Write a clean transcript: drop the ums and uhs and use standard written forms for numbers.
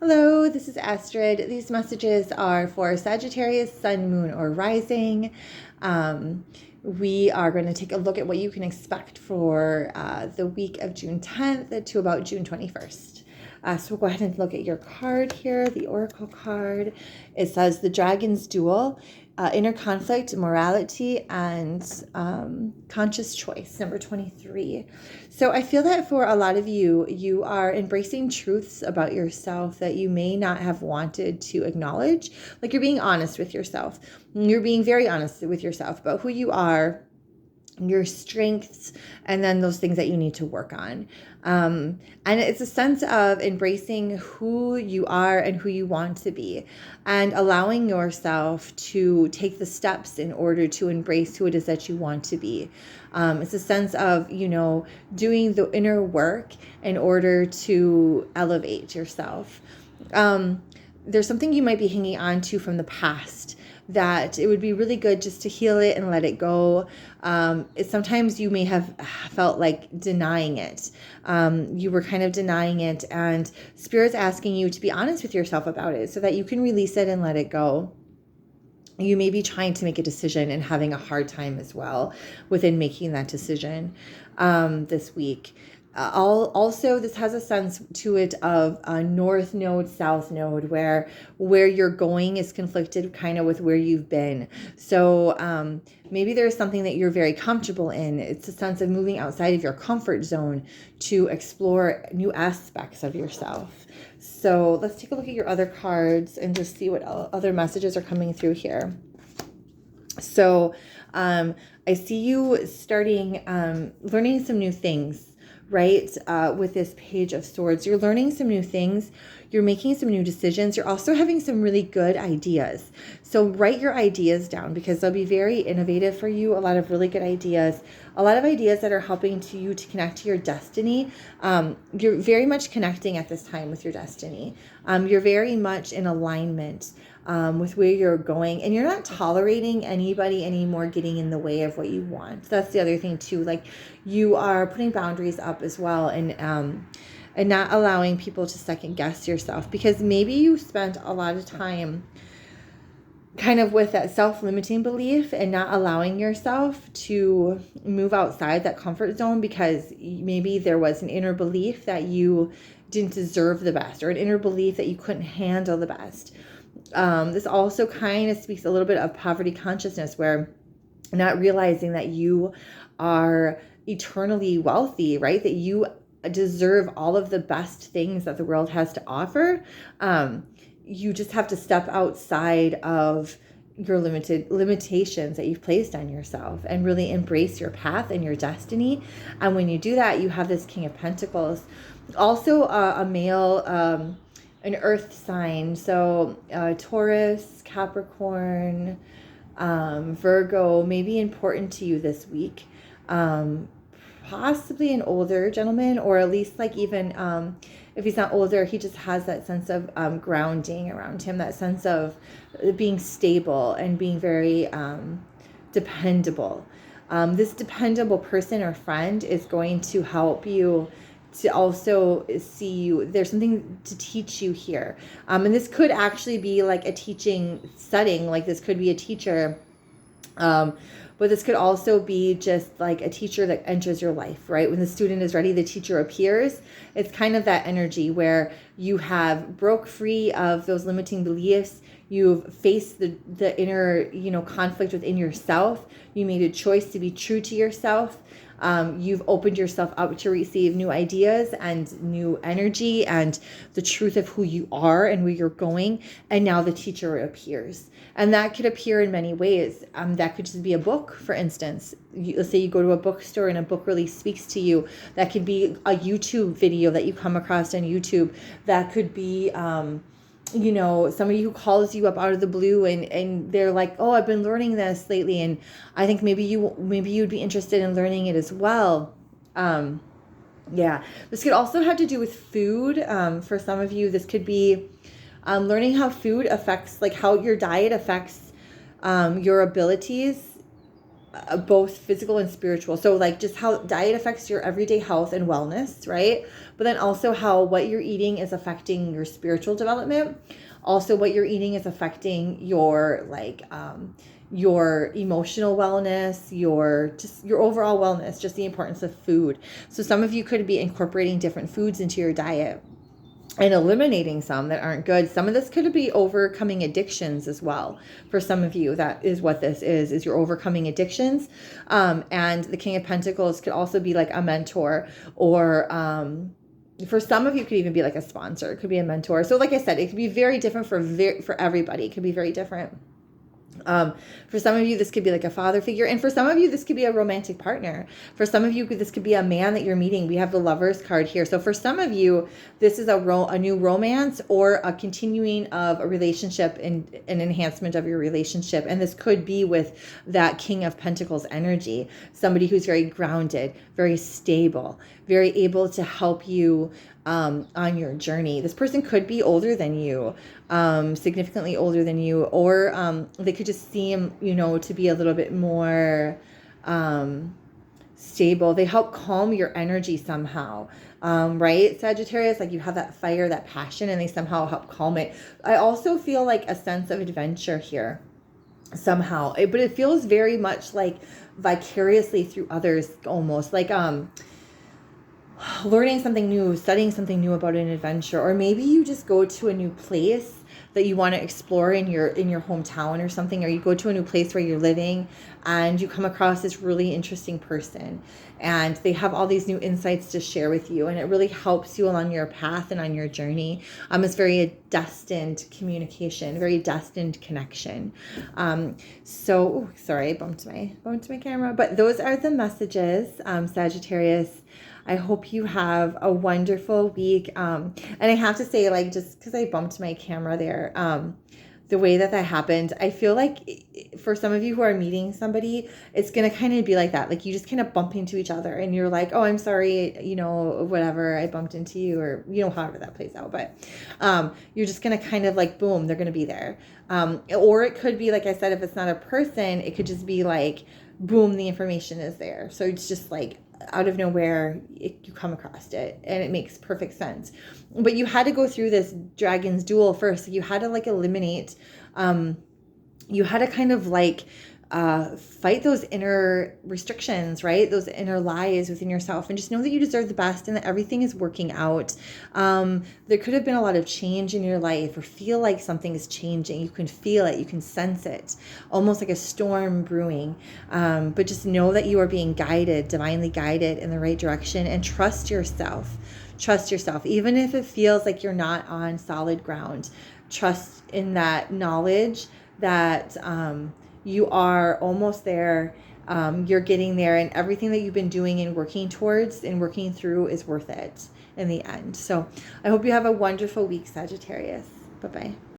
Hello, this is Astrid. These messages are for Sagittarius, Sun, Moon, or Rising. We are going to take a look at what you can expect for the week of June 10th to about June 21st. So we'll go ahead and look at your card here, the Oracle card. It says the Dragon's Duel, inner conflict, morality, and conscious choice, number 23. So I feel that for a lot of you, you are embracing truths about yourself that you may not have wanted to acknowledge. Like you're being honest with yourself. You're being very honest with yourself about who you are, your strengths, and then those things that you need to work on. And it's a sense of embracing who you are and who you want to be, and allowing yourself to take the steps in order to embrace who it is that you want to be. It's a sense of, doing the inner work in order to elevate yourself. There's something you might be hanging on to from the past that it would be really good just to heal it and let it go. Sometimes you may have felt like denying it. You were kind of denying it, and Spirit's asking you to be honest with yourself about it so that you can release it and let it go. You may be trying to make a decision and having a hard time as well within making that decision this week. Also, this has a sense to it of a north node, south node, where you're going is conflicted kind of with where you've been. So maybe there's something that you're very comfortable in. It's a sense of moving outside of your comfort zone to explore new aspects of yourself. So let's take a look at your other cards and just see what other messages are coming through here. So I see you starting learning some new things. Right? With this Page of Swords, you're learning some new things. You're making some new decisions. You're also having some really good ideas. So write your ideas down because they'll be very innovative for you. A lot of really good ideas. A lot of ideas that are helping you to connect to your destiny. You're very much connecting at this time with your destiny. You're very much in alignment with where you're going, and you're not tolerating anybody anymore getting in the way of what you want. That's the other thing too. Like you are putting boundaries up as well, and not allowing people to second guess yourself, because maybe you spent a lot of time kind of with that self-limiting belief and not allowing yourself to move outside that comfort zone because maybe there was an inner belief that you didn't deserve the best, or an inner belief that you couldn't handle the best. This also kind of speaks a little bit of poverty consciousness, where not realizing that you are eternally wealthy, right? That you deserve all of the best things that the world has to offer. You just have to step outside of your limitations that you've placed on yourself and really embrace your path and your destiny. And when you do that, you have this King of Pentacles. Also a male, an earth sign. So Taurus, Capricorn, Virgo may be important to you this week. Possibly an older gentleman, or at least like even if he's not older, he just has that sense of grounding around him, that sense of being stable and being very dependable. This dependable person or friend is going to help you to also see you. There's something to teach you here. And this could actually be like a teaching setting. Like this could be a teacher. But this could also be just like a teacher that enters your life, right? When the student is ready, the teacher appears. It's kind of that energy where you have broke free of those limiting beliefs. You've faced the inner, conflict within yourself. You made a choice to be true to yourself. You've opened yourself up to receive new ideas and new energy and the truth of who you are and where you're going. And now the teacher appears. And that could appear in many ways. That could just be a book, for instance. Let's say you go to a bookstore and a book really speaks to you. That could be a YouTube video that you come across on YouTube. That could be somebody who calls you up out of the blue and they're like, oh, I've been learning this lately, and I think maybe you'd be interested in learning it as well. This could also have to do with food. For some of you, this could be learning how food affects, like how your diet affects your abilities both physical and spiritual. So like just how diet affects your everyday health and wellness, right? But then also how what you're eating is affecting your spiritual development. Also what you're eating is affecting your like your emotional wellness, your overall wellness, just the importance of food. So some of you could be incorporating different foods into your diet and eliminating some that aren't good. Some of this could be overcoming addictions as well. For some of you, that is what this is you're overcoming addictions. And the King of Pentacles could also be like a mentor, or for some of you could even be like a sponsor. It could be a mentor. So like I said, it could be very different for everybody. It could be very different. For some of you, this could be like a father figure. And for some of you, this could be a romantic partner. For some of you, this could be a man that you're meeting. We have the Lovers card here. So for some of you, this is a new romance or a continuing of a relationship and an enhancement of your relationship. And this could be with that King of Pentacles energy. Somebody who's very grounded, very stable, very able to help you on your journey. This person could be older than you, significantly older than you, or they could just seem, to be a little bit more stable. They help calm your energy somehow, right? Sagittarius, like you have that fire, that passion, and they somehow help calm it. I also feel like a sense of adventure here somehow, but it feels very much like vicariously through others, almost like learning something new, studying something new about an adventure, or maybe you just go to a new place that you want to explore in your hometown or something, or you go to a new place where you're living and you come across this really interesting person and they have all these new insights to share with you, and it really helps you along your path and on your journey. It's very a destined communication, very destined connection. Sorry, I bumped my camera, but those are the messages, Sagittarius. I hope you have a wonderful week. And I have to say, like, just because I bumped my camera there, the way that happened, I feel like for some of you who are meeting somebody, it's going to kind of be like that. Like you just kind of bump into each other and you're like, oh, I'm sorry, whatever, I bumped into you, or, however that plays out. But you're just going to kind of like, boom, they're going to be there. Or it could be, like I said, if it's not a person, it could just be like, boom, the information is there. So it's just like, out of nowhere, you come across it and it makes perfect sense. But you had to go through this dragon's duel first. You had to like eliminate, you had to kind of like fight those inner restrictions, right? Those inner lies within yourself, and just know that you deserve the best and that everything is working out. There could have been a lot of change in your life, or feel like something is changing. You can feel it, you can sense it, almost like a storm brewing. But just know that you are being guided, divinely guided in the right direction, and trust yourself. Trust yourself, even if it feels like you're not on solid ground. Trust in that knowledge that you are almost there. You're getting there, and everything that you've been doing and working towards and working through is worth it in the end. So I hope you have a wonderful week, Sagittarius. Bye-bye.